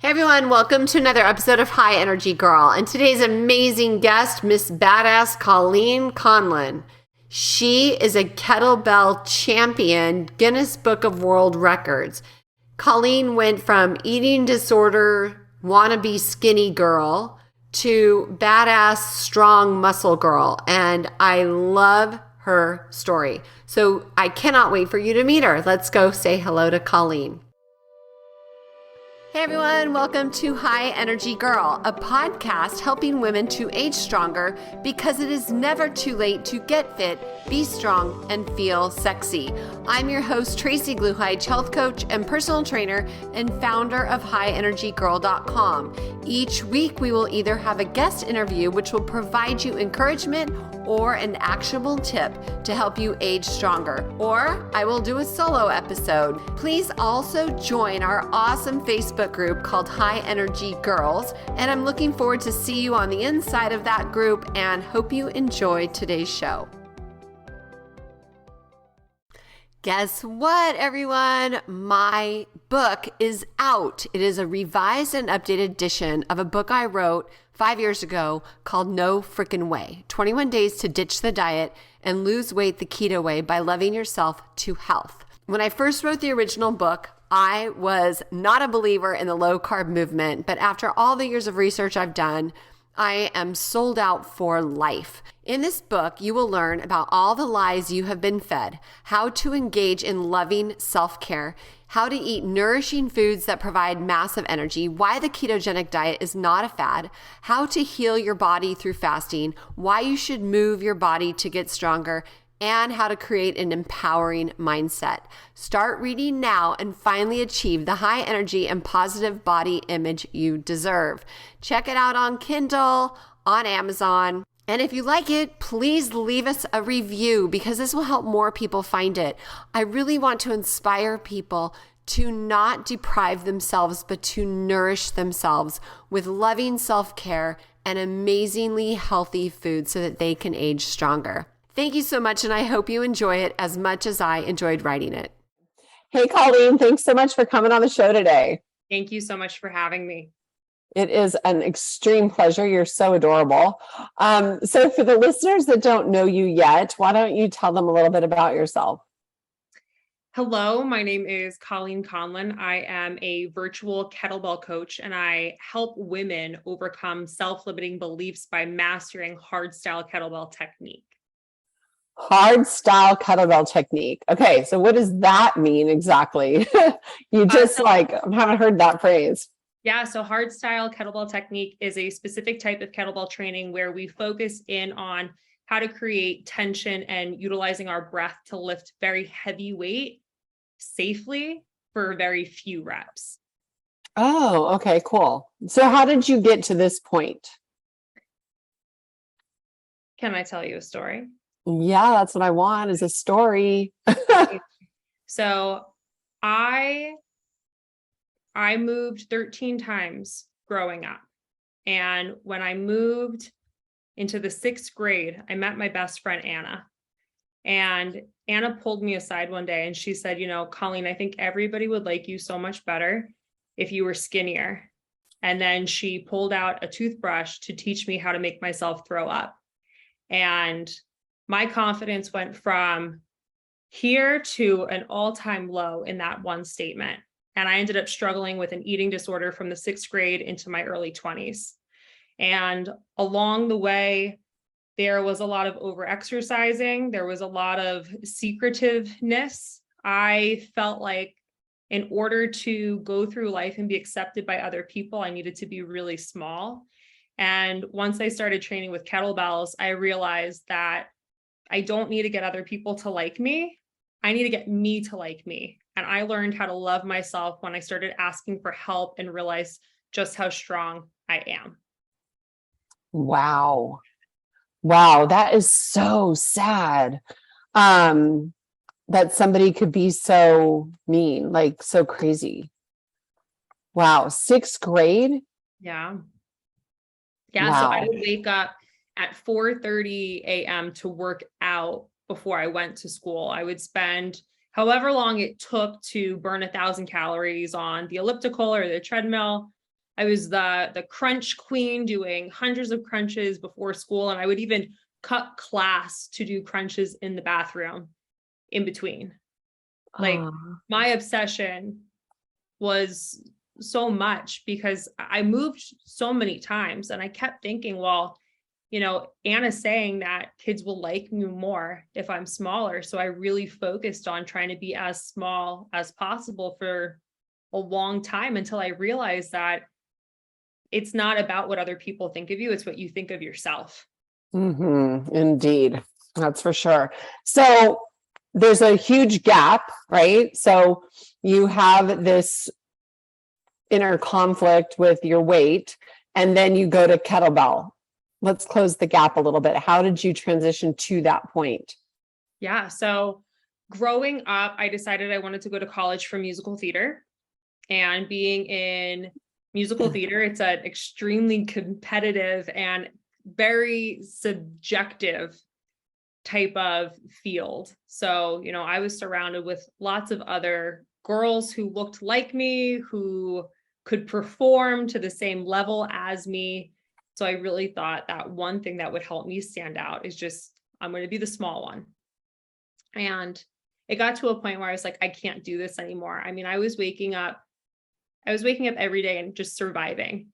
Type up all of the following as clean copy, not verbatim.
Hey everyone, welcome to another episode of High Energy Girl. And today's amazing guest, Miss Badass Colleen Conlon. She is a kettlebell champion, Guinness Book of World Records. Colleen went from eating disorder, wannabe skinny girl to badass strong muscle girl. And I love her story. So I cannot wait for you to meet her. Let's go say hello to Colleen. Hey everyone, welcome to High Energy Girl, a podcast helping women to age stronger because it is never too late to get fit, be strong, and feel sexy. I'm your host, Tracy Gluhite, health coach and personal trainer and founder of highenergygirl.com. Each week, we will either have a guest interview, which will provide you encouragement or an actionable tip to help you age stronger, or I will do a solo episode. Please also join our awesome Facebook group called High Energy Girls, and I'm looking forward to see you on the inside of that group and hope you enjoy today's show. Guess what, everyone? My book is out. It is a revised and updated edition of a book I wrote 5 years ago called No Frickin' Way, 21 Days to Ditch the Diet and Lose Weight the Keto Way by Loving Yourself to Health. When I first wrote the original book, I was not a believer in the low-carb movement, but after all the years of research I've done, I am sold out for life. In this book, you will learn about all the lies you have been fed, how to engage in loving self-care, how to eat nourishing foods that provide massive energy, why the ketogenic diet is not a fad, how to heal your body through fasting, why you should move your body to get stronger, and how to create an empowering mindset. Start reading now and finally achieve the high energy and positive body image you deserve. Check it out on Kindle, on Amazon. And if you like it, please leave us a review because this will help more people find it. I really want to inspire people to not deprive themselves, but to nourish themselves with loving self-care and amazingly healthy food so that they can age stronger. Thank you so much, and I hope you enjoy it as much as I enjoyed writing it. Hey, Colleen, thanks so much for coming on the show today. Thank you so much for having me. It is an extreme pleasure. You're so adorable. So for the listeners that don't know you yet, why don't you tell them a little bit about yourself? Hello, my name is Colleen Conlon. I am a virtual kettlebell coach, and I help women overcome self-limiting beliefs by mastering hardstyle kettlebell technique. Hardstyle kettlebell technique. Okay, so what does that mean exactly? You just I haven't heard that phrase. Yeah, so hardstyle kettlebell technique is a specific type of kettlebell training where we focus in on how to create tension and utilizing our breath to lift very heavy weight safely for very few reps. Oh, okay, cool. So how did you get to this point? Can I tell you a story? Yeah, that's what I want, is a story. So I moved 13 times growing up. And when I moved into the 6th grade, I met my best friend, Anna. And Anna pulled me aside one day and she said, Colleen, I think everybody would like you so much better if you were skinnier. And then she pulled out a toothbrush to teach me how to make myself throw up. And my confidence went from here to an all-time low in that one statement. And I ended up struggling with an eating disorder from the 6th grade into my early 20s. And along the way, there was a lot of over-exercising. There was a lot of secretiveness. I felt like in order to go through life and be accepted by other people, I needed to be really small. And once I started training with kettlebells, I realized that I don't need to get other people to like me. I need to get me to like me. And I learned how to love myself when I started asking for help and realized just how strong I am. Wow. Wow, that is so sad. That somebody could be so mean, like so crazy. Wow, 6th grade? Yeah. Wow. So I would wake up at 4:30 a.m. to work out before I went to school. I would spend however long it took to burn 1,000 calories on the elliptical or the treadmill. I was the crunch queen, doing hundreds of crunches before school. And I would even cut class to do crunches in the bathroom in between. Like my obsession was so much because I moved so many times, and I kept thinking, well, Anna's saying that kids will like me more if I'm smaller. So I really focused on trying to be as small as possible for a long time, until I realized that it's not about what other people think of you. It's what you think of yourself. Indeed. That's for sure. So there's a huge gap, right? So you have this inner conflict with your weight, and then you go to kettlebell. Let's close the gap a little bit. How did you transition to that point? Yeah. So growing up, I decided I wanted to go to college for musical theater. And being in musical theater, it's an extremely competitive and very subjective type of field. So, I was surrounded with lots of other girls who looked like me, who could perform to the same level as me. So I really thought that one thing that would help me stand out is just, I'm going to be the small one. And it got to a point where I was like, I can't do this anymore. I mean, I was waking up every day and just surviving,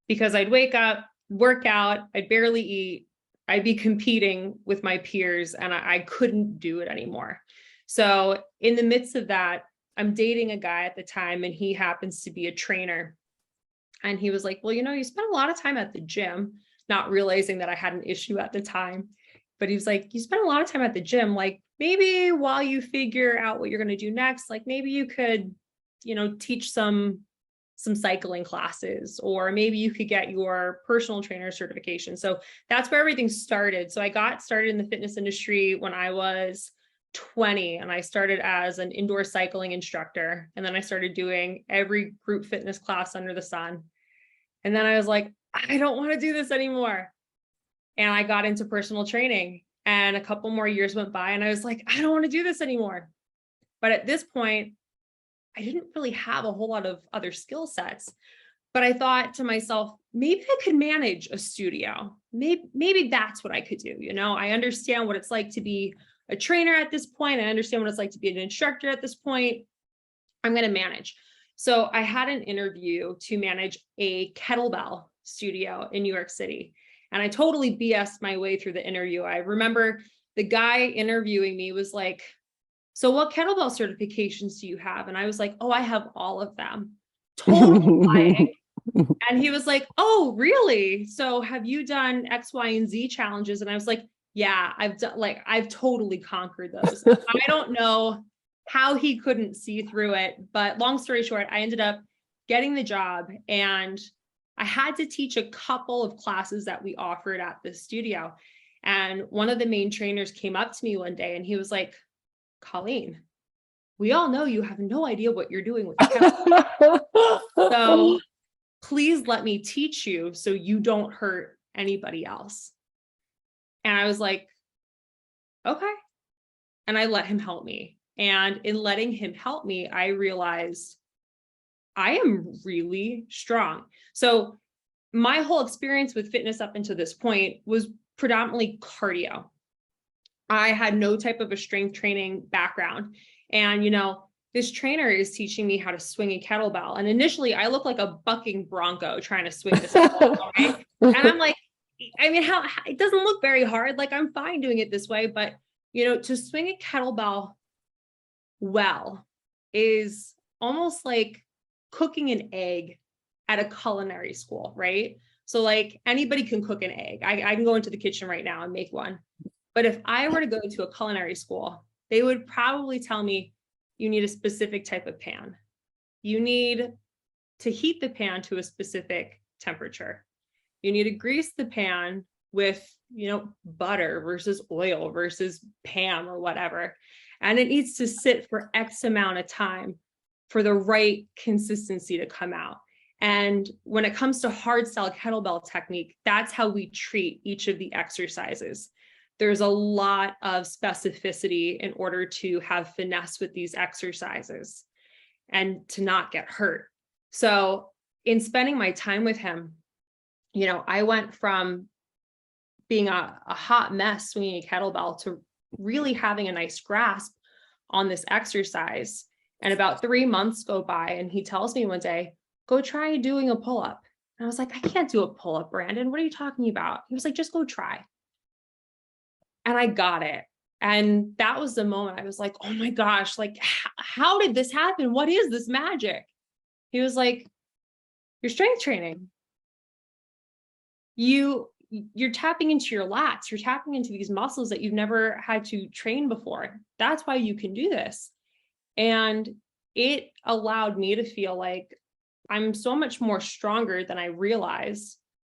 because I'd wake up, work out, I'd barely eat, I'd be competing with my peers, and I couldn't do it anymore. So in the midst of that, I'm dating a guy at the time, and he happens to be a trainer. And he was like, well, you spend a lot of time at the gym, not realizing that I had an issue at the time. But he was like, you spend a lot of time at the gym, like maybe while you figure out what you're going to do next, like maybe you could, teach some cycling classes, or maybe you could get your personal trainer certification. So that's where everything started. So I got started in the fitness industry when I was 20, and I started as an indoor cycling instructor. And then I started doing every group fitness class under the sun. And then I was like, I don't want to do this anymore. And I got into personal training, and a couple more years went by, and I was like, I don't want to do this anymore. But at this point, I didn't really have a whole lot of other skill sets. But I thought to myself, maybe I could manage a studio. Maybe that's what I could do. I understand what it's like to be a trainer at this point. I understand what it's like to be an instructor at this point. I'm going to manage. So I had an interview to manage a kettlebell studio in New York City. And I totally BS'd my way through the interview. I remember the guy interviewing me was like, so what kettlebell certifications do you have? And I was like, oh, I have all of them. Totally lying. And he was like, oh, really? So have you done X, Y, and Z challenges? And I was like, yeah, I've totally conquered those. I don't know how he couldn't see through it, but long story short, I ended up getting the job, and I had to teach a couple of classes that we offered at the studio. And one of the main trainers came up to me one day, and he was like, Colleen, we all know you have no idea what you're doing with kettlebell. So please let me teach you so you don't hurt anybody else. And I was like, okay. And I let him help me. And in letting him help me, I realized I am really strong. So my whole experience with fitness up until this point was predominantly cardio. I had no type of a strength training background. And, this trainer is teaching me how to swing a kettlebell. And initially I look like a bucking bronco trying to swing this kettlebell, right? And I'm like, I mean, how it doesn't look very hard. Like, I'm fine doing it this way, but to swing a kettlebell well is almost like cooking an egg at a culinary school, right? So like anybody can cook an egg. I can go into the kitchen right now and make one. But if I were to go to a culinary school, they would probably tell me you need a specific type of pan. You need to heat the pan to a specific temperature. You need to grease the pan with, butter versus oil versus Pam or whatever. And it needs to sit for X amount of time for the right consistency to come out. And when it comes to hardstyle kettlebell technique, that's how we treat each of the exercises. There's a lot of specificity in order to have finesse with these exercises and to not get hurt. So in spending my time with him, you know, I went from being a hot mess swinging a kettlebell to really having a nice grasp on this exercise. And about 3 months go by and he tells me one day, go try doing a pull-up. And I was like, I can't do a pull-up, Brandon. What are you talking about? He was like, just go try. And I got it. And that was the moment I was like, oh my gosh, like, how did this happen? What is this magic? He was like, your strength training. You're tapping into your lats. You're tapping into these muscles that you've never had to train before. That's why you can do this. And it allowed me to feel like I'm so much more stronger than I realized.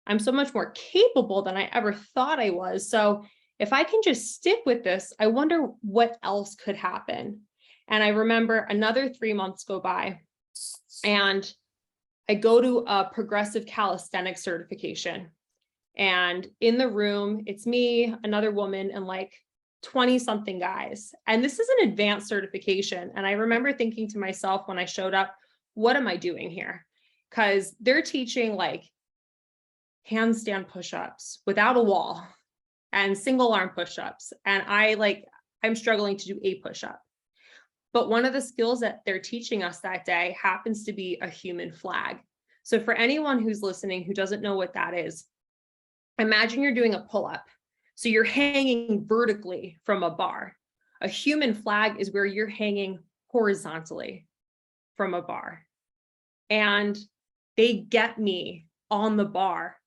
I'm so much more capable than I ever thought I was. So if I can just stick with this, I wonder what else could happen. And I remember another 3 months go by and I go to a progressive calisthenics certification. And in the room, it's me, another woman, and like 20 something guys. And this is an advanced certification. And I remember thinking to myself when I showed up, what am I doing here? Because they're teaching like handstand push-ups without a wall and single arm push-ups. And I'm struggling to do a push-up. But one of the skills that they're teaching us that day happens to be a human flag. So for anyone who's listening who doesn't know what that is, imagine you're doing a pull-up. So you're hanging vertically from a bar. A human flag is where you're hanging horizontally from a bar. And they get me on the bar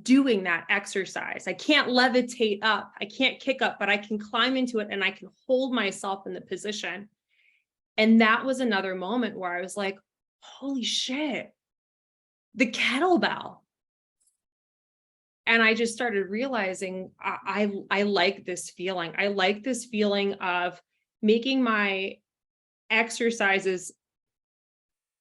doing that exercise. I can't levitate up. I can't kick up, but I can climb into it and I can hold myself in the position. And that was another moment where I was like, holy shit, the kettlebell. And I just started realizing I like this feeling. I like this feeling of making my exercises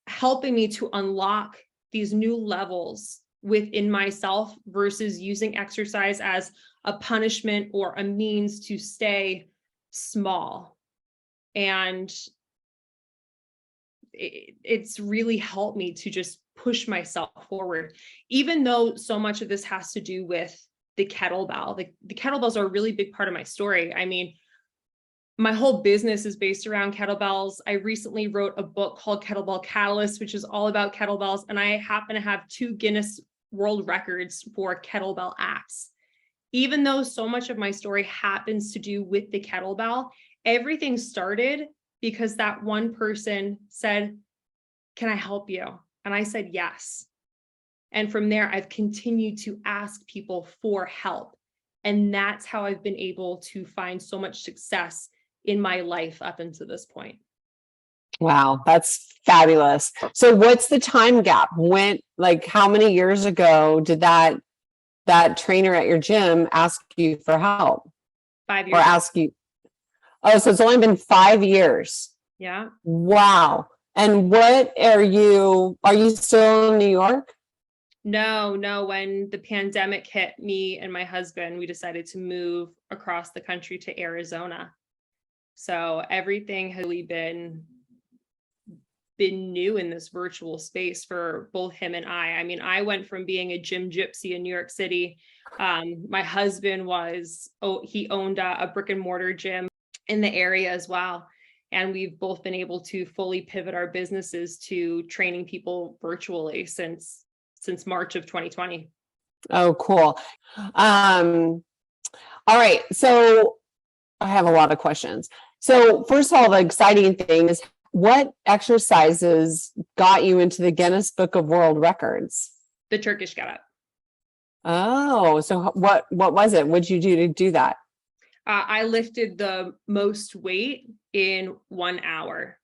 helping me to unlock these new levels within myself versus using exercise as a punishment or a means to stay small. And it's really helped me to just push myself forward, even though so much of this has to do with the kettlebell. The kettlebells are a really big part of my story. I mean, my whole business is based around kettlebells. I recently wrote a book called Kettlebell Catalyst, which is all about kettlebells. And I happen to have 2 Guinness World Records for kettlebell acts. Even though so much of my story happens to do with the kettlebell, everything started because that one person said, can I help you? And I said, yes. And from there, I've continued to ask people for help. And that's how I've been able to find so much success in my life up until this point. Wow, that's fabulous. So what's the time gap? How many years ago did that trainer at your gym ask you for help? 5 years. Or ask you? Oh, so it's only been 5 years. Yeah. Wow. And what are you still in New York? No. When the pandemic hit, me and my husband, we decided to move across the country to Arizona. So everything has really been new in this virtual space for both him and I. I mean, I went from being a gym gypsy in New York City. My husband he owned a brick and mortar gym in the area as well. And we've both been able to fully pivot our businesses to training people virtually since March of 2020. Oh, cool. All right. So I have a lot of questions. So first of all, the exciting thing is, what exercises got you into the Guinness Book of World Records? The Turkish Get Up. Oh, so what was it? What'd you do to do that? I lifted the most weight in 1 hour.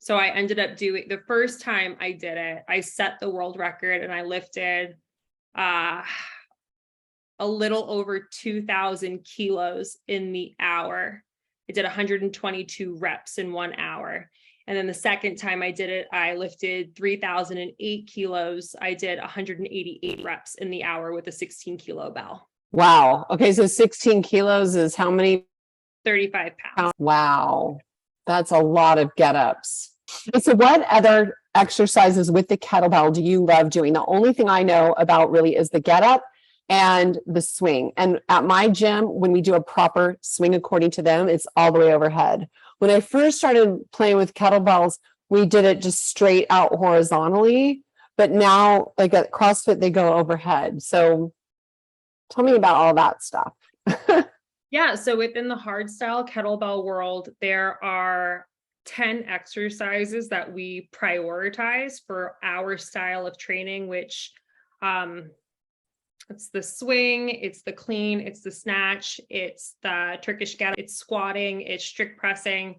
So I ended up doing, the first time I did it, I set the world record and I lifted a little over 2,000 kilos in the hour. I did 122 reps in 1 hour. And then the second time I did it, I lifted 3,008 kilos. I did 188 reps in the hour with a 16 kilo bell. Wow. Okay. So 16 kilos is how many? 35 pounds. Wow. That's a lot of get-ups. So what other exercises with the kettlebell do you love doing? The only thing I know about really is the get up and the swing. And at my gym, when we do a proper swing according to them, it's all the way overhead. When I first started playing with kettlebells, we did it just straight out horizontally. But now, like at CrossFit, they go overhead. So tell me about all that stuff. Yeah. So within the hardstyle kettlebell world, there are 10 exercises that we prioritize for our style of training, which it's the swing, it's the clean, it's the snatch, it's the Turkish Get Up, it's squatting, it's strict pressing,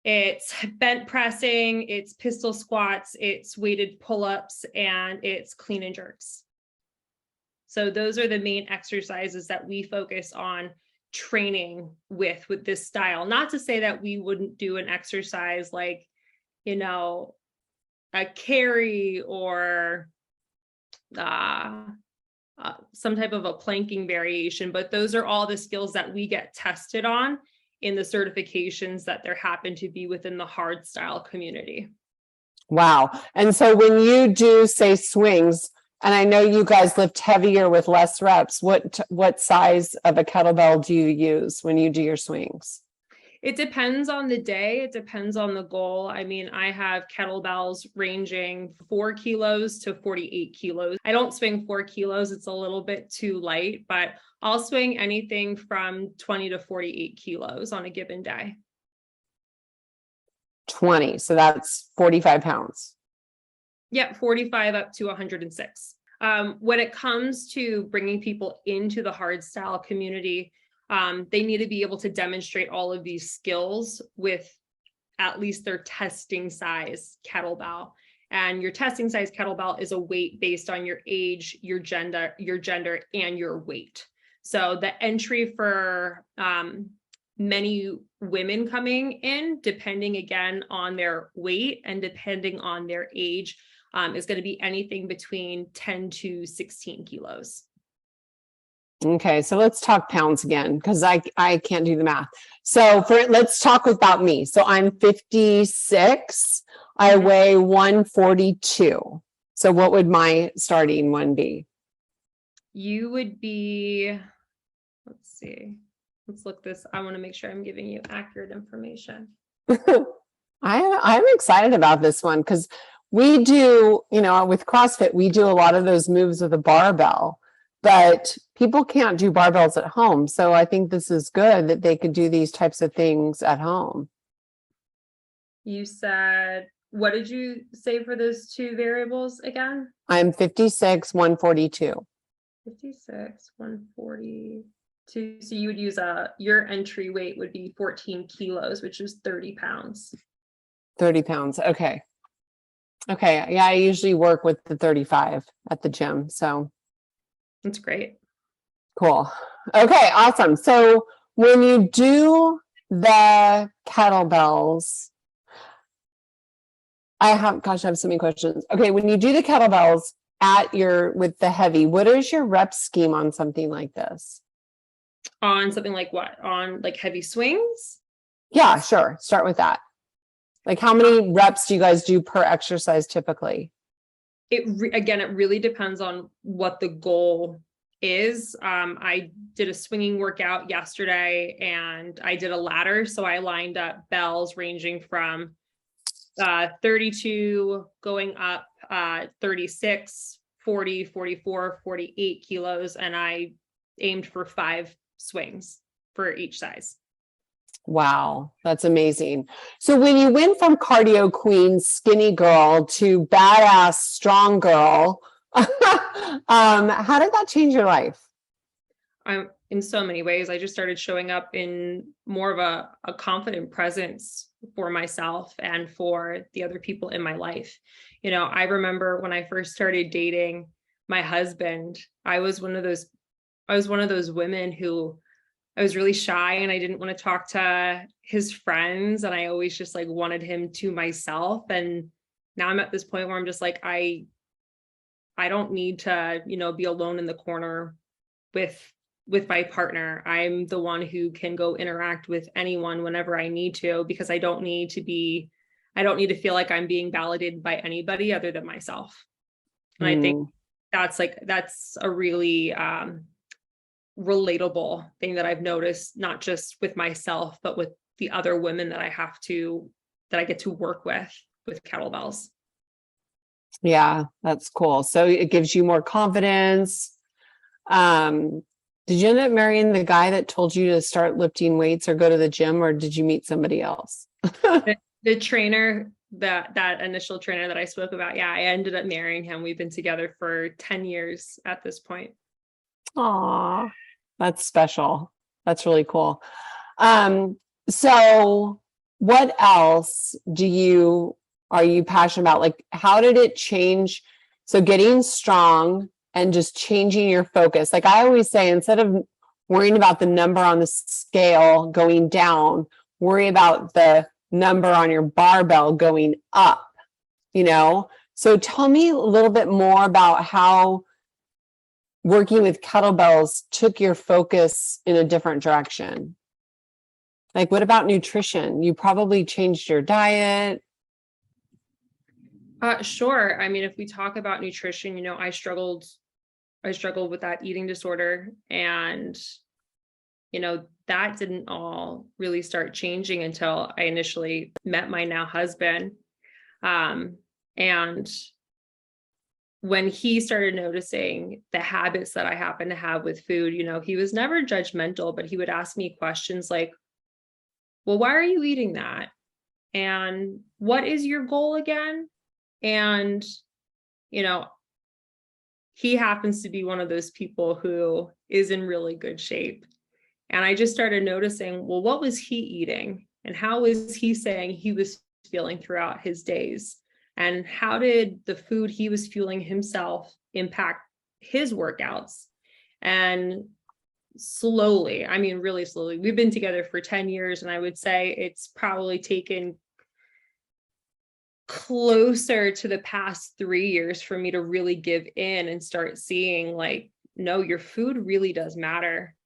it's bent pressing, it's pistol squats, it's weighted pull-ups, and it's clean and jerks. So those are the main exercises that we focus on training with this style. Not to say that we wouldn't do an exercise like, you know, a carry or some type of a planking variation, but those are all the skills that we get tested on in the certifications that there happen to be within the hardstyle community. Wow. And so when you do say swings, and I know you guys lift heavier with less reps, what size of a kettlebell do you use when you do your swings? It depends on the day. It depends on the goal. I mean, I have kettlebells ranging 4 kilos to 48 kilos. I don't swing 4 kilos. It's a little bit too light, but I'll swing anything from 20 to 48 kilos on a given day. 20. So that's 45 pounds. Yep, 45 up to 106. When it comes to bringing people into the hardstyle community, they need to be able to demonstrate all of these skills with at least their testing size kettlebell. And your testing size kettlebell is a weight based on your age, your gender, and your weight. So the entry for many women coming in, depending again on their weight and depending on their age, is going to be anything between 10 to 16 kilos. Okay, so let's talk pounds again, because I can't do the math. So let's talk about me. So I'm 56. I weigh 142. So what would my starting one be? You would be, let's see. Let's look this. I want to make sure I'm giving you accurate information. I'm excited about this one because we do, with CrossFit, we do a lot of those moves with a barbell, but people can't do barbells at home. So I think this is good that they could do these types of things at home. You said, what did you say for those two variables again? I'm 56, 142. 56, 142. So you would use your entry weight would be 14 kilos, which is 30 pounds. 30 pounds. Okay. Okay. Yeah, I usually work with the 35 at the gym. So that's great. Cool. Okay, awesome. So when you do the kettlebells, I have so many questions. Okay, when you do the kettlebells with the heavy, what is your rep scheme on something like this? On something like what? On like heavy swings? Yeah, sure. Start with that. Like how many reps do you guys do per exercise typically? It really depends on what the goal is. I did a swinging workout yesterday and I did a ladder. So I lined up bells ranging from 32 going up 36, 40, 44, 48 kilos. And I aimed for 5 swings for each size. Wow, that's amazing. So when you went from cardio queen, skinny girl to badass, strong girl, how did that change your life? In so many ways. I just started showing up in more of a confident presence for myself and for the other people in my life. I remember when I first started dating my husband, I was one of those women who I was really shy and I didn't want to talk to his friends. And I always just like wanted him to myself. And now I'm at this point where I'm just like, I don't need to, be alone in the corner with my partner. I'm the one who can go interact with anyone whenever I need to, because I don't need to be I don't need to feel like I'm being validated by anybody other than myself. And I think that's a really relatable thing that I've noticed, not just with myself, but with the other women that I get to work with kettlebells. Yeah, that's cool. So it gives you more confidence. Did you end up marrying the guy that told you to start lifting weights or go to the gym, or did you meet somebody else? The trainer, that initial trainer that I spoke about, yeah, I ended up marrying him. We've been together for 10 years at this point. Aw, that's special. That's really cool. So what else are you passionate about? Like, how did it change? So getting strong and just changing your focus. Like I always say, instead of worrying about the number on the scale going down, worry about the number on your barbell going up, So tell me a little bit more about how working with kettlebells took your focus in a different direction. Like, what about nutrition? You probably changed your diet. Sure. I mean, if we talk about nutrition, I struggled with that eating disorder, and, that didn't all really start changing until I initially met my now husband. And when he started noticing the habits that I happen to have with food, he was never judgmental, but he would ask me questions like, well, why are you eating that? And what is your goal again? And, he happens to be one of those people who is in really good shape. And I just started noticing, well, what was he eating? And how was he saying he was feeling throughout his days? And how did the food he was fueling himself impact his workouts? And slowly, I mean, really slowly, we've been together for 10 years, and I would say it's probably taken closer to the past 3 years for me to really give in and start seeing like, no, your food really does matter.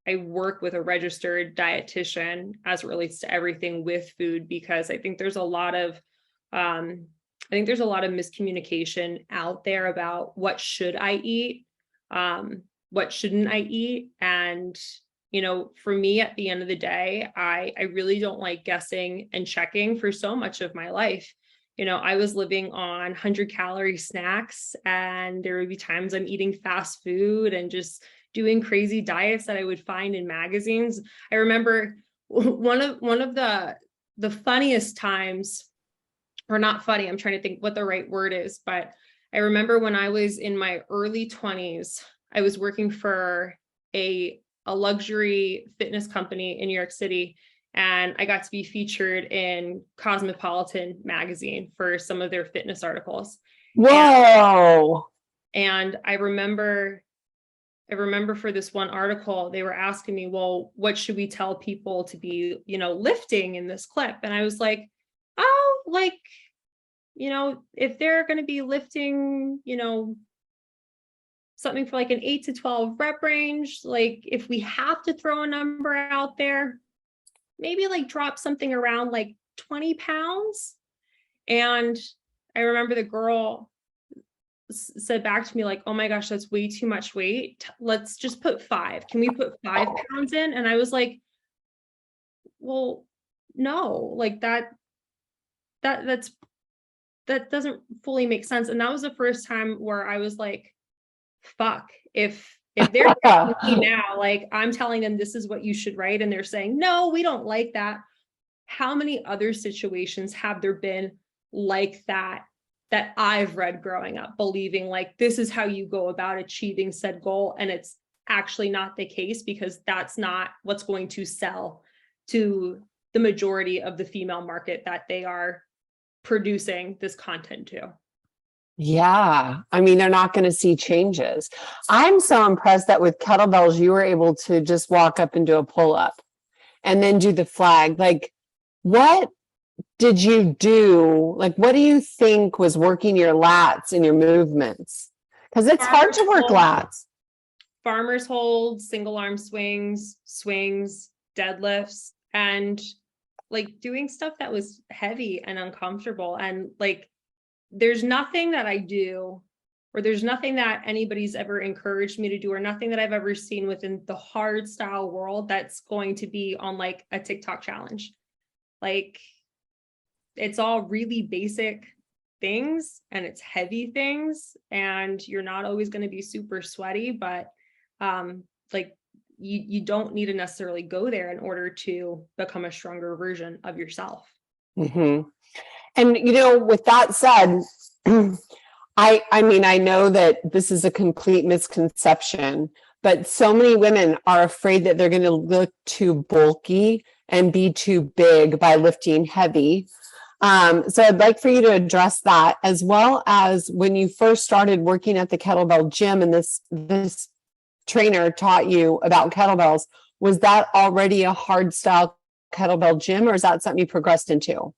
I work with a registered dietitian as it relates to everything with food, because I think there's a lot of miscommunication out there about what should I eat, what shouldn't I eat. And, for me, at the end of the day, I really don't like guessing and checking for so much of my life. I was living on 100-calorie snacks, and there would be times I'm eating fast food and just doing crazy diets that I would find in magazines. I remember one of the funniest times, or not funny, I'm trying to think what the right word is, but I remember when I was in my early 20s, I was working for a luxury fitness company in New York City, and I got to be featured in Cosmopolitan magazine for some of their fitness articles. Whoa! And I remember for this one article, they were asking me, well, what should we tell people to be, lifting in this clip? And I was like, oh, like, if they're going to be lifting, something for like an 8 to 12 rep range, like if we have to throw a number out there, maybe like drop something around like 20 pounds. And I remember the girl said back to me like, oh my gosh, that's way too much weight. Let's just put 5. Can we put 5 pounds in? And I was like, well, no, like that doesn't fully make sense. And that was the first time where I was like, fuck, if they're me now, like I'm telling them this is what you should write, and they're saying, no, we don't like that. How many other situations have there been like that I've read growing up, believing like this is how you go about achieving said goal, and it's actually not the case, because that's not what's going to sell to the majority of the female market that they are producing this content to. Yeah. I mean, they're not going to see changes. I'm so impressed that with kettlebells, you were able to just walk up and do a pull-up and then do the flag. Like, what did you do? Like, what do you think was working your lats and your movements? Because it's hard to work lats. Farmer's hold, single arm swings, deadlifts. And like doing stuff that was heavy and uncomfortable. And like, there's nothing that I do, or there's nothing that anybody's ever encouraged me to do, or nothing that I've ever seen within the hard style world that's going to be on like a TikTok challenge. Like, it's all really basic things, and it's heavy things, and you're not always going to be super sweaty, but like you don't need to necessarily go there in order to become a stronger version of yourself. Mm-hmm. And, you know, with that said, I mean, I know that this is a complete misconception, but so many women are afraid that they're going to look too bulky and be too big by lifting heavy. So I'd like for you to address that, as well as when you first started working at the kettlebell gym and this trainer taught you about kettlebells. Was that already a hard style kettlebell gym, or is that something you progressed into?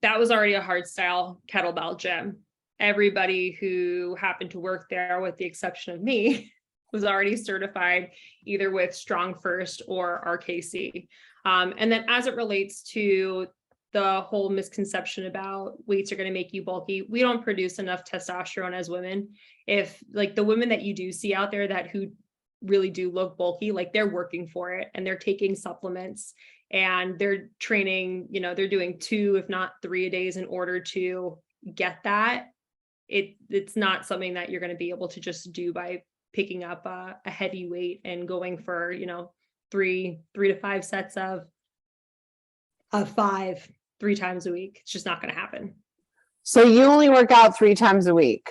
That was already a hard style kettlebell gym. Everybody who happened to work there, with the exception of me, was already certified either with Strong First or RKC. And then as it relates to the whole misconception about weights are going to make you bulky, we don't produce enough testosterone as women. If like the women that you do see out there that who really do look bulky, like they're working for it and they're taking supplements and they're training, you know, they're doing 2, if not 3 a days in order to get that. It's not something that you're going to be able to just do by picking up a heavy weight and going for, you know, 3 to 5 sets of 5 3 times a week. It's just not going to happen. So you only work out 3 times a week?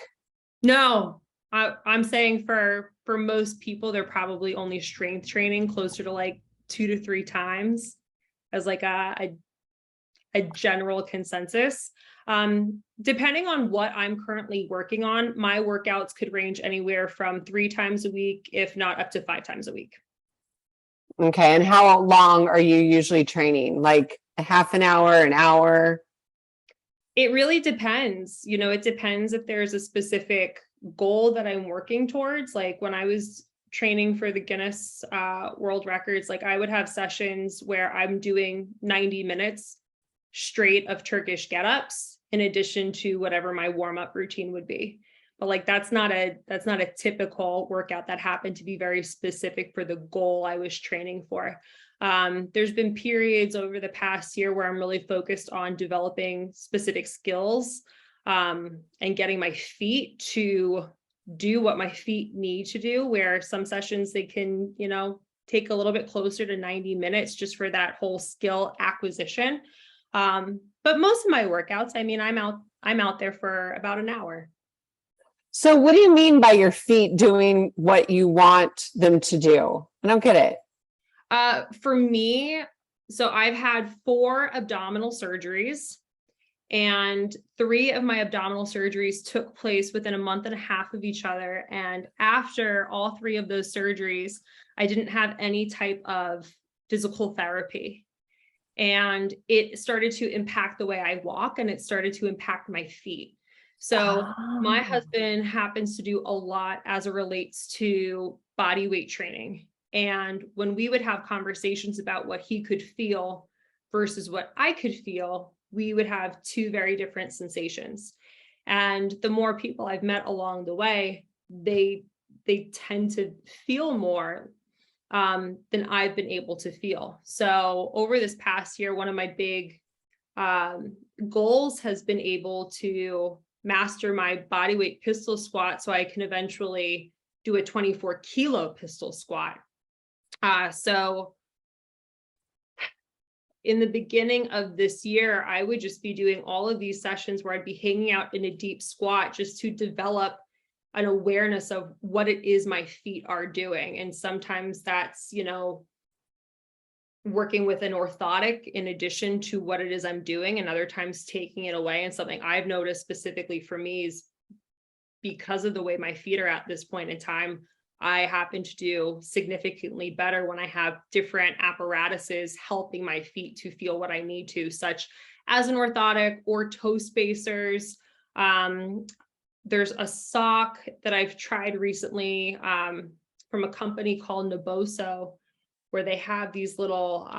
No, I'm saying for most people, they're probably only strength training closer to like 2 to 3 times as like a general consensus. Depending on what I'm currently working on, my workouts could range anywhere from 3 times a week, if not up to 5 times a week. Okay. And how long are you usually training? Like a half an hour, an hour? It really depends. You know, it depends if there's a specific goal that I'm working towards. Like when I was training for the Guinness World Records, like I would have sessions where I'm doing 90 minutes straight of Turkish Get Ups in addition to whatever my warm-up routine would be. But like that's not a typical workout. That happened to be very specific for the goal I was training for. There's been periods over the past year where I'm really focused on developing specific skills and getting my feet to do what my feet need to do, where some sessions they can, you know, take a little bit closer to 90 minutes just for that whole skill acquisition. But most of my workouts, I mean, I'm out there for about an hour. So what do you mean by your feet doing what you want them to do? I don't get it. For me, so I've had 4 abdominal surgeries, and 3 of my abdominal surgeries took place within a month and a half of each other. And after all 3 of those surgeries, I didn't have any type of physical therapy. And it started to impact the way I walk, and it started to impact my feet. So my husband happens to do a lot as it relates to body weight training. And when we would have conversations about what he could feel versus what I could feel, we would have 2 very different sensations. And the more people I've met along the way, they tend to feel more than I've been able to feel. So over this past year, one of my big goals has been able to master my body weight pistol squat so I can eventually do a 24 kilo pistol squat. So in the beginning of this year, I would just be doing all of these sessions where I'd be hanging out in a deep squat just to develop an awareness of what it is my feet are doing. And sometimes that's, you know, working with an orthotic in addition to what it is I'm doing, and other times taking it away. And something I've noticed specifically for me is because of the way my feet are at this point in time, I happen to do significantly better when I have different apparatuses helping my feet to feel what I need to, such as an orthotic or toe spacers. There's a sock that I've tried recently from a company called Naboso, where they have these little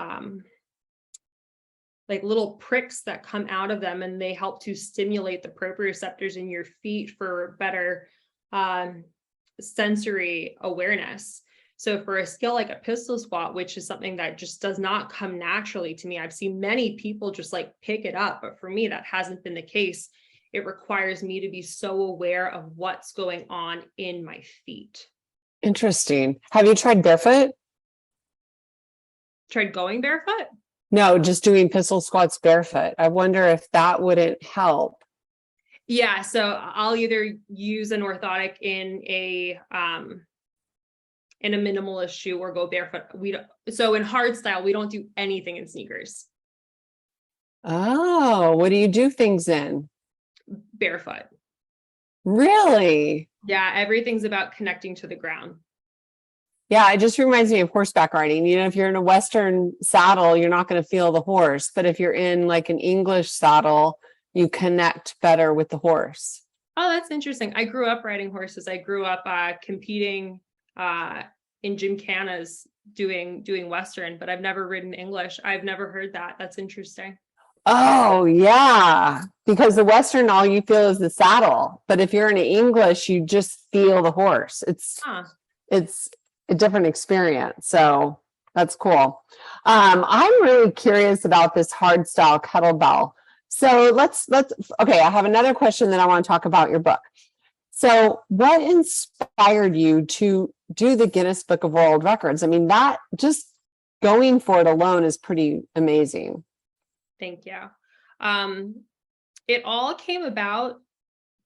like little pricks that come out of them, and they help to stimulate the proprioceptors in your feet for better sensory awareness. So for a skill like a pistol squat, which is something that just does not come naturally to me, I've seen many people just like pick it up, but for me, that hasn't been the case. It requires me to be so aware of what's going on in my feet. Interesting. Have you tried barefoot? Tried going barefoot? No, just doing pistol squats barefoot. I wonder if that wouldn't help. Yeah, so I'll either use an orthotic in a minimalist shoe or go barefoot. So in hardstyle, we don't do anything in sneakers. Oh, what do you do things in? Barefoot. Really? Yeah, everything's about connecting to the ground. Yeah, it just reminds me of horseback riding. You know, if you're in a Western saddle, you're not going to feel the horse. But if you're in like an English saddle, you connect better with the horse. Oh, that's interesting. I grew up riding horses. I grew up competing in gymkhanas doing Western, but I've never ridden English. I've never heard that. That's interesting. Oh, yeah. Because the Western, all you feel is the saddle. But if you're in English, you just feel the horse. It's a different experience. So that's cool. I'm really curious about this hardstyle kettlebell. So let's okay, I have another question that I want to talk about your book. So what inspired you to do the Guinness Book of World Records? I mean, that just going for it alone is pretty amazing. Thank you. It all came about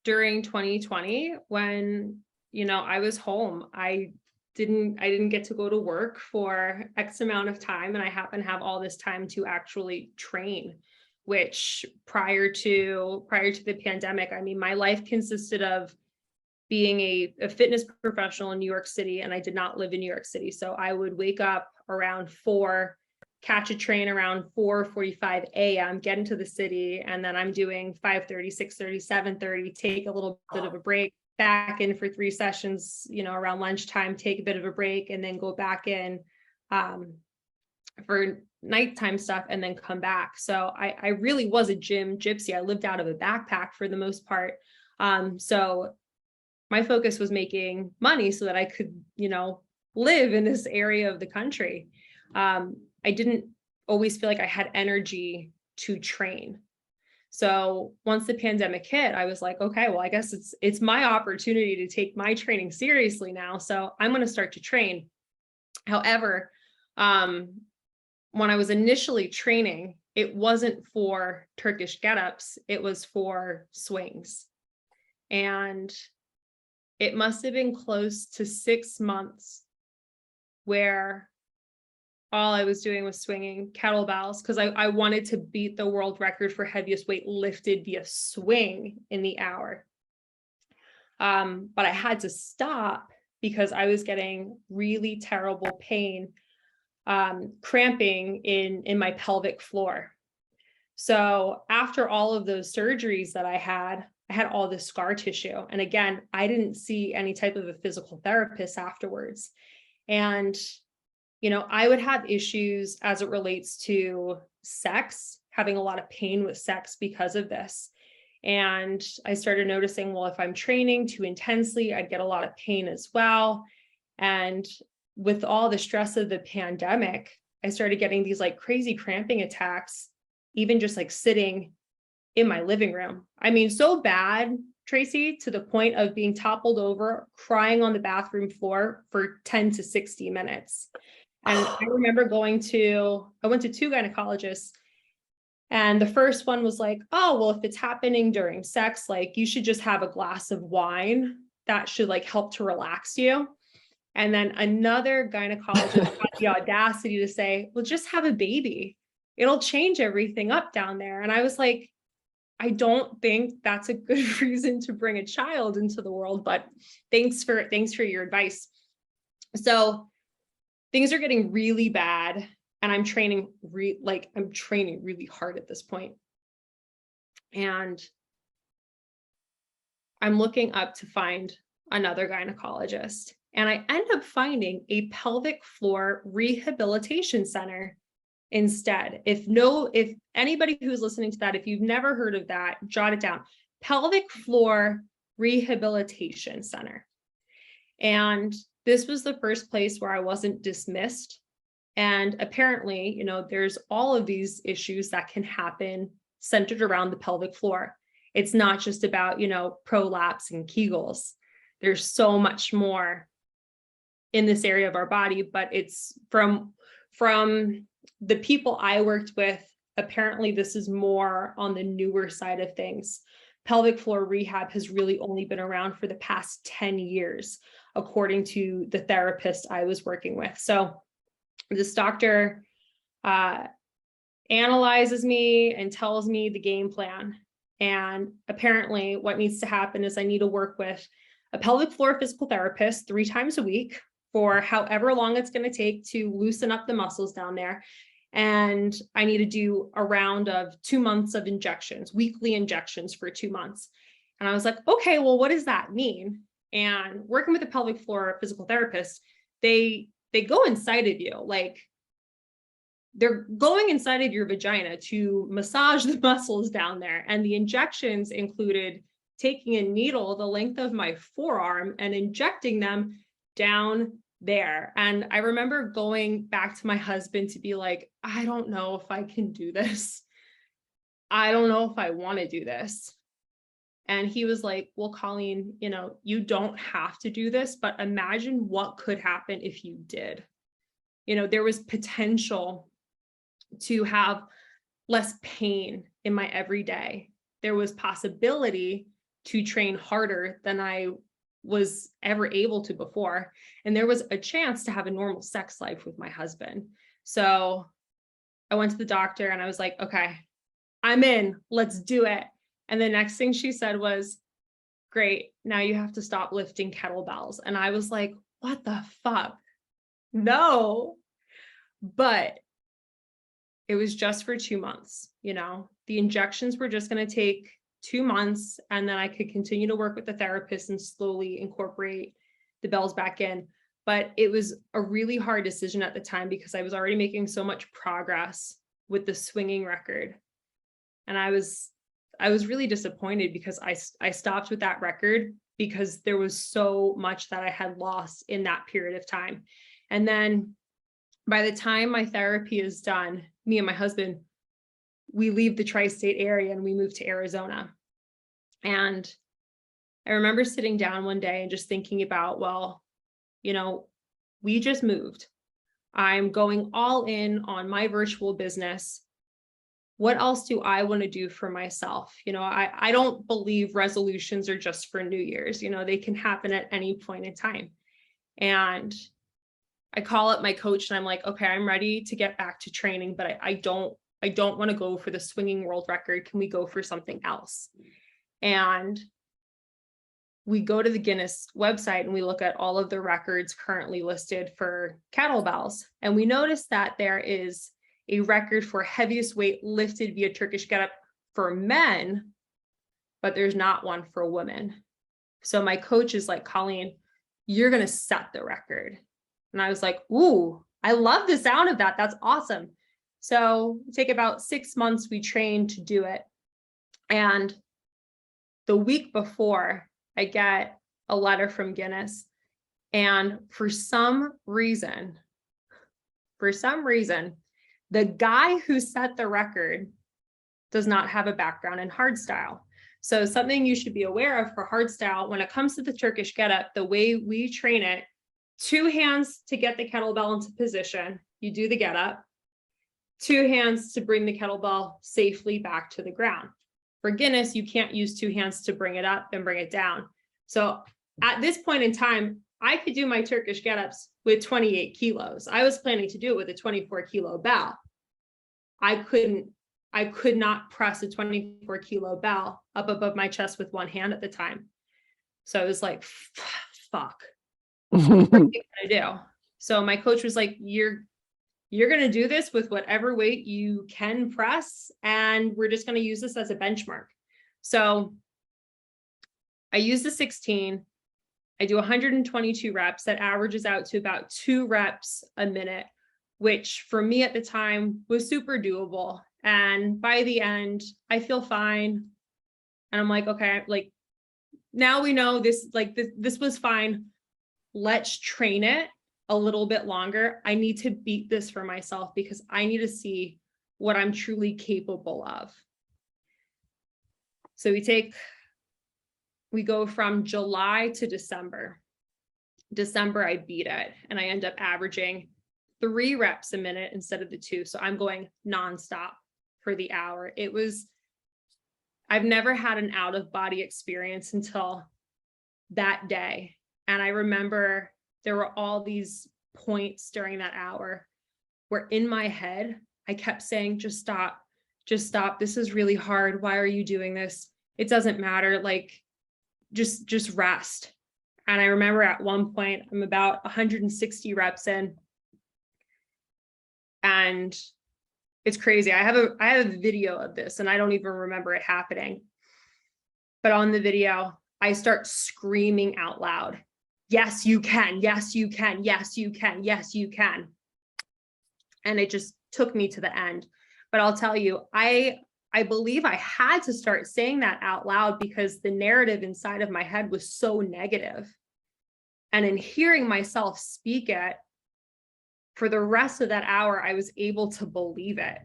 during 2020 when, I was home. I didn't get to go to work for X amount of time, and I happen to have all this time to actually train, which prior to the pandemic, I mean, my life consisted of being a fitness professional in New York City, and I did not live in New York City. So I would wake up around 4, catch a train around 4:45 a.m., get into the city, and then I'm doing 5:30, 6:30, 7:30, take a little bit of a break, back in for 3 sessions, around lunchtime, take a bit of a break, and then go back in for nighttime stuff, and then come back. So I really was a gym gypsy. I lived out of a backpack for the most part. So my focus was making money so that I could, live in this area of the country. I didn't always feel like I had energy to train. So once the pandemic hit, I was like, okay, well, I guess it's my opportunity to take my training seriously now. So I'm going to start to train. However, when I was initially training, it wasn't for Turkish Get Ups, it was for swings. And it must have been close to 6 months where all I was doing was swinging kettlebells, because I wanted to beat the world record for heaviest weight lifted via swing in the hour. But I had to stop because I was getting really terrible pain, cramping in my pelvic floor. So after all of those surgeries that I had all this scar tissue. And again, I didn't see any type of a physical therapist afterwards. And I would have issues as it relates to sex, having a lot of pain with sex because of this. And I started noticing, well, if I'm training too intensely, I'd get a lot of pain as well. And with all the stress of the pandemic, I started getting these like crazy cramping attacks, even just like sitting in my living room. I mean, so bad, Tracy, to the point of being toppled over, crying on the bathroom floor for 10 to 60 minutes. And I remember I went to 2 gynecologists, and the first one was like, oh, well, if it's happening during sex, like you should just have a glass of wine. That should like help to relax you. And then another gynecologist had the audacity to say, well, just have a baby. It'll change everything up down there. And I was like, I don't think that's a good reason to bring a child into the world, but thanks for your advice. So things are getting really bad, and I'm training really hard at this point. And I'm looking up to find another gynecologist, and I end up finding a pelvic floor rehabilitation center instead. If anybody who's listening to that, if you've never heard of that, jot it down. Pelvic Floor Rehabilitation Center. And this was the first place where I wasn't dismissed. And apparently, you know, there's all of these issues that can happen centered around the pelvic floor. It's not just about, you know, prolapse and Kegels. There's so much more in this area of our body, but it's from the people I worked with, apparently this is more on the newer side of things. Pelvic floor rehab has really only been around for the past 10 years, according to the therapist I was working with. So this doctor analyzes me and tells me the game plan. And apparently what needs to happen is I need to work with a pelvic floor physical therapist 3 times a week for however long it's going to take to loosen up the muscles down there. And I need to do a round of 2 months of injections, weekly injections for 2 months. And I was like, okay, well, what does that mean? And working with a pelvic floor physical therapist, they go inside of you, like they're going inside of your vagina to massage the muscles down there. And the injections included taking a needle the length of my forearm and injecting them down there. And I remember going back to my husband to be like, I don't know if I can do this. I don't know if I want to do this. And he was like, well, Colleen, you know, you don't have to do this, but imagine what could happen if you did. You know, there was potential to have less pain in my everyday. There was possibility to train harder than I was ever able to before. And there was a chance to have a normal sex life with my husband. So I went to the doctor and I was like, okay, I'm in, let's do it. And the next thing she said was, great, now you have to stop lifting kettlebells. And I was like, what the fuck? No. But it was just for 2 months, you know, the injections were just going to take 2 months, and then I could continue to work with the therapist and slowly incorporate the bells back in. But it was a really hard decision at the time because I was already making so much progress with the swinging record. And I was really disappointed because I stopped with that record because there was so much that I had lost in that period of time. And then by the time my therapy is done, me and my husband, we leave the tri-state area and we move to Arizona. And I remember sitting down one day and just thinking about, well, you know, we just moved. I'm going all in on my virtual business. What else do I want to do for myself? You know, I don't believe resolutions are just for New Year's. You know, they can happen at any point in time. And I call up my coach and I'm like, okay, I'm ready to get back to training, but I don't want to go for the swinging world record. Can we go for something else? And we go to the Guinness website and we look at all of the records currently listed for kettlebells. And we notice that there is a record for heaviest weight lifted via Turkish Get Up for men, but there's not one for women. So my coach is like, Colleen, you're going to set the record. And I was like, ooh, I love the sound of that. That's awesome. So take about 6 months, we trained to do it. And the week before, I get a letter from Guinness. And for some reason, the guy who set the record does not have a background in hardstyle. So something you should be aware of for hardstyle, when it comes to the Turkish Get Up, the way we train it, 2 hands to get the kettlebell into position. You do the get up, 2 hands to bring the kettlebell safely back to the ground. For Guinness, you can't use 2 hands to bring it up and bring it down. So at this point in time, I could do my Turkish Get Ups with 28 kilos. I was planning to do it with a 24 kilo bell. I could not press a 24 kilo bell up above my chest with 1 hand at the time. So I was like, fuck. What are you gonna do? So my coach was like, you're gonna do this with whatever weight you can press, and we're just gonna use this as a benchmark. So I use the 16. I do 122 reps. That averages out to about 2 reps a minute which for me at the time was super doable. And by the end, I feel fine. And I'm like, okay, like now we know this, like this was fine. Let's train it a little bit longer. I need to beat this for myself because I need to see what I'm truly capable of. So we go from July to December. December, I beat it and I end up averaging 3 reps a minute instead of the 2. So I'm going nonstop for the hour. I've never had an out of body experience until that day. And I remember there were all these points during that hour where in my head, I kept saying, just stop. This is really hard. Why are you doing this? It doesn't matter. Like, just rest. And I remember at one point, I'm about 160 reps in. And it's crazy. I have a video of this and I don't even remember it happening. But on the video, I start screaming out loud. Yes, you can. Yes, you can. Yes, you can. Yes, you can. And it just took me to the end. But I'll tell you, I believe I had to start saying that out loud because the narrative inside of my head was so negative. And in hearing myself speak it, for the rest of that hour, I was able to believe it.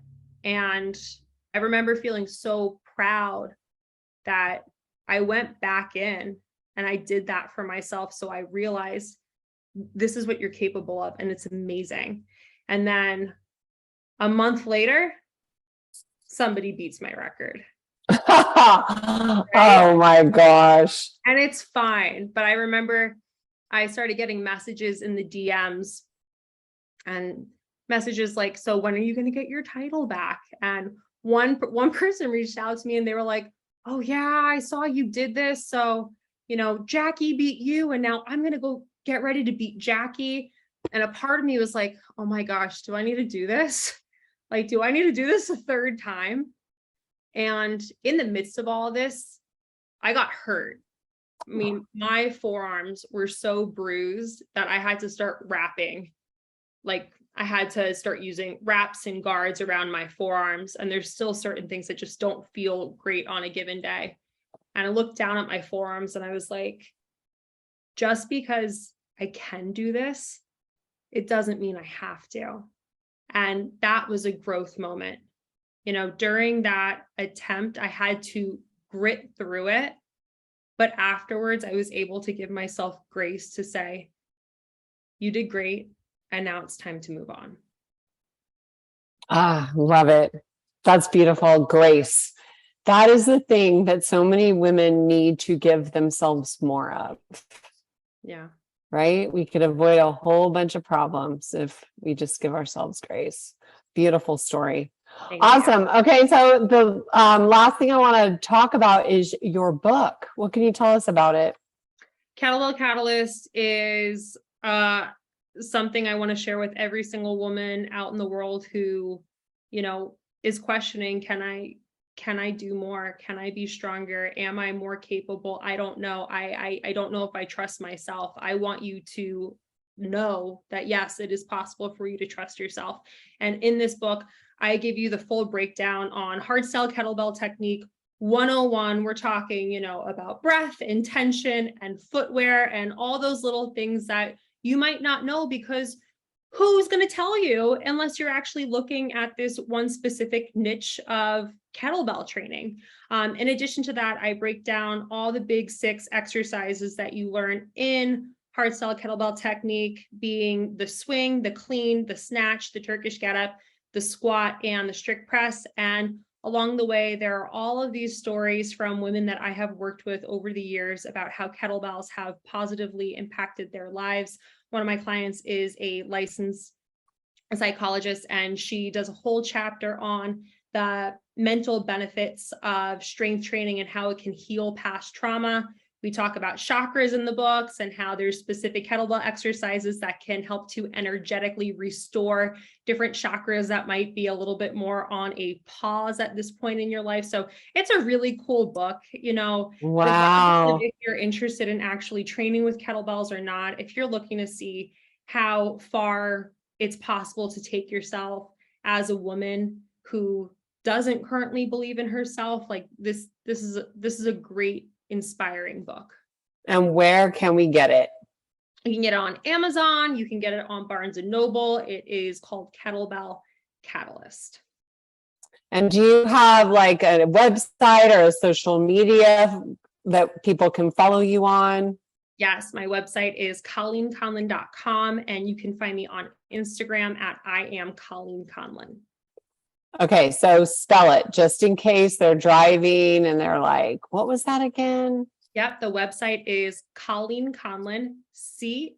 And I remember feeling so proud that I went back in and I did that for myself. So I realized this is what you're capable of. And it's amazing. And then a month later, somebody beats my record. Right? Oh my gosh. And it's fine. But I remember I started getting messages in the DMs and messages like, so when are you going to get your title back? And one person reached out to me and they were like, oh yeah, I saw you did this. So, Jackie beat you and now I'm going to go get ready to beat Jackie. And a part of me was like, oh my gosh, do I need to do this? Like, do I need to do this a third time? And in the midst of all of this, I got hurt. I mean, my forearms were so bruised that I had to start wrapping. Like, I had to start using wraps and guards around my forearms. And there's still certain things that just don't feel great on a given day. And I looked down at my forearms and I was like, just because I can do this, it doesn't mean I have to. And that was a growth moment. During that attempt, I had to grit through it. But afterwards, I was able to give myself grace to say, you did great. And now it's time to move on. Ah, love it. That's beautiful. Grace. That is the thing that so many women need to give themselves more of. Yeah. Right? We could avoid a whole bunch of problems if we just give ourselves grace. Beautiful story. Awesome. Okay. So the last thing I want to talk about is your book. What can you tell us about it? Kettlebell Catalyst is something I want to share with every single woman out in the world who, is questioning, can I do more? Can I be stronger? Am I more capable? I don't know. I don't know if I trust myself. I want you to know that, yes, it is possible for you to trust yourself. And in this book, I give you the full breakdown on hardstyle kettlebell technique 101. We're talking, about breath, intention, and footwear, and all those little things that you might not know, because who's going to tell you unless you're actually looking at this one specific niche of kettlebell training. In addition to that, I break down all the big 6 exercises that you learn in hardstyle kettlebell technique, being the swing, the clean, the snatch, the Turkish Get Up, the squat, and the strict press. And along the way, there are all of these stories from women that I have worked with over the years about how kettlebells have positively impacted their lives. One of my clients is a licensed psychologist, and she does a whole chapter on the mental benefits of strength training and how it can heal past trauma. We talk about chakras in the books and how there's specific kettlebell exercises that can help to energetically restore different chakras that might be a little bit more on a pause at this point in your life. So it's a really cool book, Wow. if you're interested in actually training with kettlebells or not, if you're looking to see how far it's possible to take yourself as a woman who doesn't currently believe in herself. Like this is a great, inspiring book. And where can we get it? You can get it on Amazon. You can get it on Barnes and Noble. It is called Kettlebell Catalyst. And do you have like a website or a social media that people can follow you on? Yes, my website is ColleenConlon.com, and you can find me on Instagram at I am Colleen Conlon. Okay, so spell it just in case they're driving and they're like, what was that again? Yep, the website is Colleen Conlon, ColleenConlon.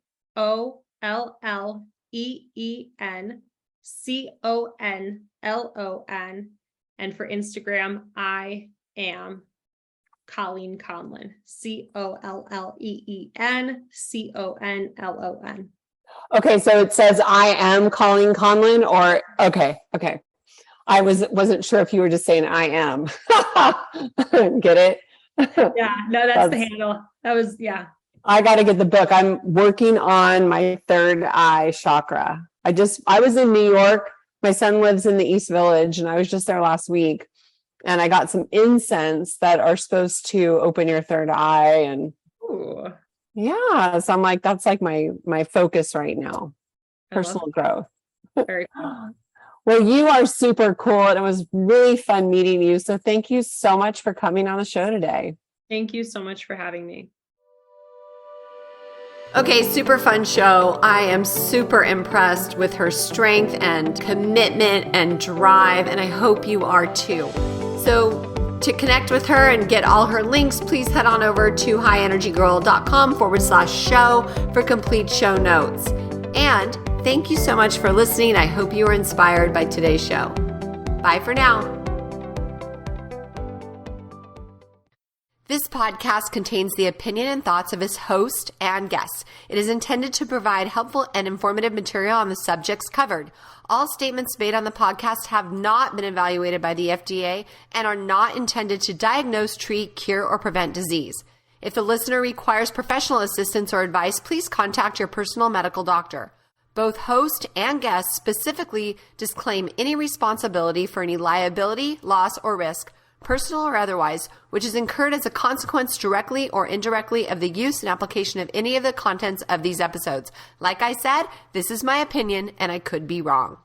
And for Instagram, I am Colleen Conlon, ColleenConlon. Okay, so it says I am Colleen Conlon, or okay. I wasn't sure if you were just saying I am. Get it? Yeah, no, that's the handle. That was, yeah. I got to get the book. I'm working on my third eye chakra. I was in New York. My son lives in the East Village, and I was just there last week. And I got some incense that are supposed to open your third eye. And Ooh. Yeah, so I'm like, that's like my focus right now. Personal growth. Very cool. Well, you are super cool, and it was really fun meeting you. So thank you so much for coming on the show today. Thank you so much for having me. Okay, super fun show. I am super impressed with her strength and commitment and drive, and I hope you are too. So to connect with her and get all her links, please head on over to highenergygirl.com/show for complete show notes. And thank you so much for listening. I hope you were inspired by today's show. Bye for now. This podcast contains the opinion and thoughts of its host and guests. It is intended to provide helpful and informative material on the subjects covered. All statements made on the podcast have not been evaluated by the FDA and are not intended to diagnose, treat, cure, or prevent disease. If the listener requires professional assistance or advice, please contact your personal medical doctor. Both host and guest specifically disclaim any responsibility for any liability, loss, or risk, personal or otherwise, which is incurred as a consequence directly or indirectly of the use and application of any of the contents of these episodes. Like I said, this is my opinion and I could be wrong.